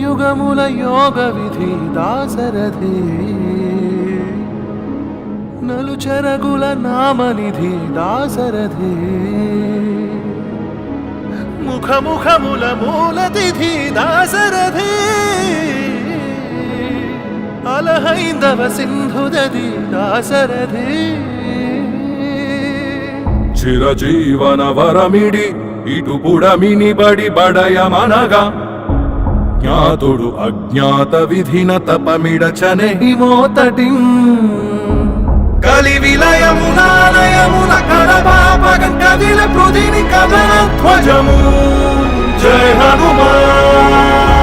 యుగముల యోగ విధి దాసరథి నలుచెరగుల నామనిధి దాసరథి ముఖముఖముల మూలతిథి దాసరథి అలహైందవ సింధుదది దాసరథి చిరజీవన వరమిడి ఇటు పుడమిని బడి బడయమనగా జ్ఞాతుడు అజ్ఞాత విధిన తపమిడచనే మోతటి కలి విలయమునాలయమున కడపాపగం కదిల పృథిని కదన ధ్వజము జయ హనుమాన్.